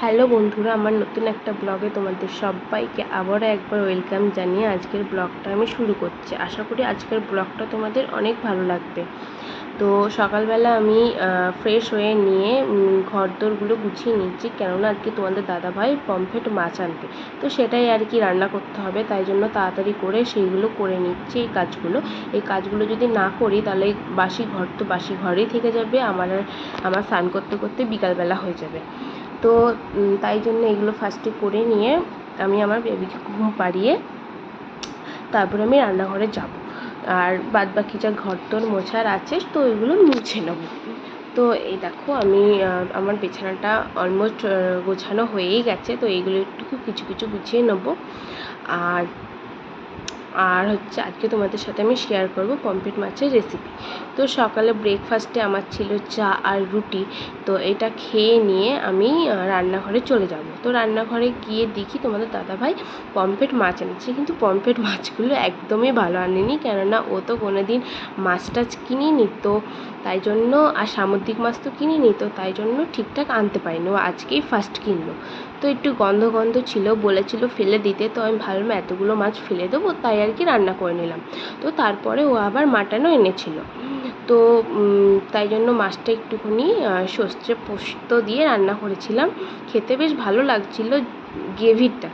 Hello বন্ধুরা, আমার নতুন একটা ব্লগে তোমাদের সবাইকে আবারও একবার ওয়েলকাম জানিয়ে আজকের ব্লগটা আমি শুরু করছি। আশা করি আজকের ব্লগটা তোমাদের অনেক ভালো লাগবে। তো সকালবেলা আমি ফ্রেশ হয়ে নিয়ে ঘরদোরগুলো গুছিয়ে নিচ্ছি, কেননা আজকে তোমাদের দাদাভাই পমফ্রেট মাছ আনবে। তো সেটাই আর কি রান্না করতে হবে, তাই জন্য তাড়াতাড়ি করে সেইগুলো করে নিচ্ছি। এই কাজগুলো যদি না করি তাহলে বাসি ঘর তো বাসি ঘরেই থেকে যাবে, আমার স্নান করতে করতে বিকালবেলা হয়ে যাবে। তো তাই জন্য এগুলো ফার্স্টে করে নিয়ে আমি আমার বেবিকে ঘুম পাড়িয়ে তারপরে আমি রান্নাঘরে যাব, আর বাদ বাকি যা ঘরদোর মোছার আছে তো ওইগুলো মুছে নেব। তো এই দেখো আমি আমার বিছানাটা অলমোস্ট গোছানো হয়েই গেছে। তো এইগুলো একটু কিছু কিছু গুছিয়ে নেব। আর হচ্ছে আজকে তোমাদের সাথে আমি শেয়ার করব পমফ্রেট মাছের রেসিপি। তো সকালে ব্রেকফাস্টে আমার ছিল চা আর রুটি। তো এটা খেয়ে নিয়ে আমি রান্নাঘরে চলে যাব। তো রান্নাঘরে গিয়ে দেখি তোমাদের দাদাভাই পমফ্রেট মাছ এনেছে, কিন্তু পমফ্রেট মাছগুলো একদমই ভালো আনেনি, কেননা ও তো কোনো দিন মাছ টাছ কিনিনি। তো তাই জন্য আর সামুদ্রিক মাছ তো কিনিনি, তো তাই জন্য ঠিকঠাক আনতে পারিনি। ও আজকেই ফার্স্ট কিনলো। তো একটু গন্ধ গন্ধ ছিল, বলেছিল ফেলে দিতে। তো আমি ভাবলাম এতগুলো মাছ ফেলে দেবো, তাই আর কি রান্না করে নিলাম। তো তারপরে ও আবার মাটনও এনেছিল। তো তাই জন্য মাছটা একটুখানি সর্ষে পোস্ত দিয়ে রান্না করেছিলাম। খেতে বেশ ভালো লাগছিল গ্রেভিটা।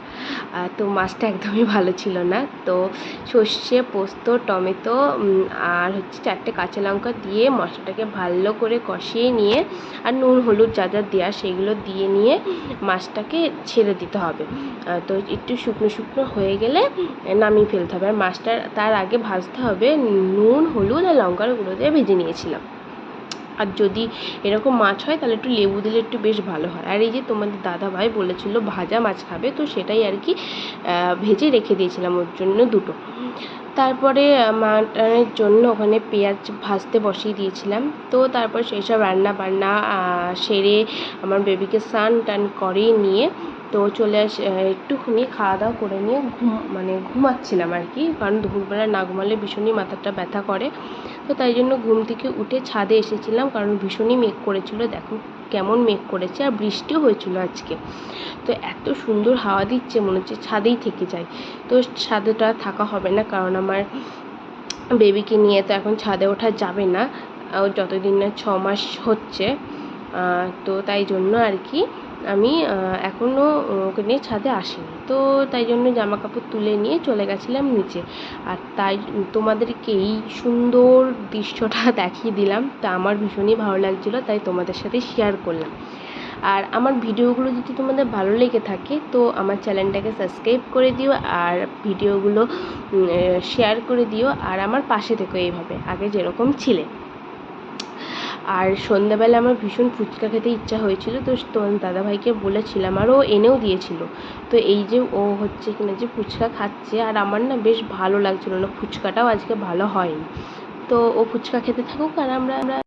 তো মাছটা একদমই ভালো ছিল না। তো সর্ষে পোস্ত টমেটো আর হচ্ছে 4টে কাঁচা লঙ্কা দিয়ে মশলাটাকে ভালো করে কষিয়ে নিয়ে আর নুন হলুদ যা যা দেওয়া সেগুলো দিয়ে নিয়ে মাছটাকে ছেড়ে দিতে হবে। তো একটু শুকনো শুকনো হয়ে গেলে নামিয়ে ফেলতে হবে। আর মাছটা তার আগে ভাজতে হবে নুন হলুদ আর লঙ্কার গুঁড়ো দিয়ে ভেজে নিয়েছিলাম। আর যদি এরকম মাছ হয় তাহলে একটু লেবু দিলে একটু বেশ ভালো হয়। আর এই যে তোমাদের দাদাভাই বলেছিল ভাজা মাছ খাবে, তো সেটাই আর কি ভেজে রেখে দিয়েছিলাম ওর জন্য দুটো। তারপরে মাটনের জন্য ওখানে পেঁয়াজ ভাজতে বসিয়ে দিয়েছিলাম। তো তারপর সেই সব রান্না বান্না সেরে আমার বেবিকে স্নান টান করিয়ে নিয়ে তো চলে একটুখানি খাওয়া দাওয়া করে নিয়ে ঘুমাচ্ছিলাম আর কি, কারণ দুপুরবেলা না ঘুমালে ভীষণই মাথাটা ব্যথা করে। তো তাই জন্য ঘুম থেকে উঠে ছাদে এসেছিলাম, কারণ ভীষণই মেঘ করেছিল। দেখো কেমন মেঘ করেছে, আর বৃষ্টিও হয়েছিল আজকে। তো এত সুন্দর হাওয়া দিচ্ছে, মনে হচ্ছে ছাদেই থেকে যাই। তো ছাদেটা থাকা হবে না, কারণ আমার বেবিকে নিয়ে তো এখন ছাদে ওঠা যাবে না, ও যতদিন না 6 মাস হচ্ছে। তো তাই জন্য আর কি আমি এখনও ওকে নিয়ে ছাদে আসিনি। তো তাই জন্য জামা কাপড় তুলে নিয়ে চলে গেছিলাম নিচে। আর তাই তোমাদেরকে এই সুন্দর দৃশ্যটা দেখিয়ে দিলাম। তা আমার ভীষণই ভালো লাগছিলো, তাই তোমাদের সাথে শেয়ার করলাম। আর আমার ভিডিওগুলো যদি তোমাদের ভালো লেগে থাকে তো আমার চ্যানেলটাকে সাবস্ক্রাইব করে দিও, আর ভিডিওগুলো শেয়ার করে দিও, আর আমার পাশে থেকো এইভাবে আগে যেরকম ছিলে। আর সন্ধ্যাবেলা আমার ভীষণ ফুচকা খেতে ইচ্ছা হয়েছিল, তো তোমার দাদাভাইকে বলেছিলাম আর ও এনেও দিয়েছিল। তো এই যে ও হচ্ছে কিনা যে ফুচকা খাচ্ছে, আর আমার না বেশ ভালো লাগছিল না, ফুচকাটাও আজকে ভালো হয়নি। তো ও ফুচকা খেতে থাকুক, আর আমরা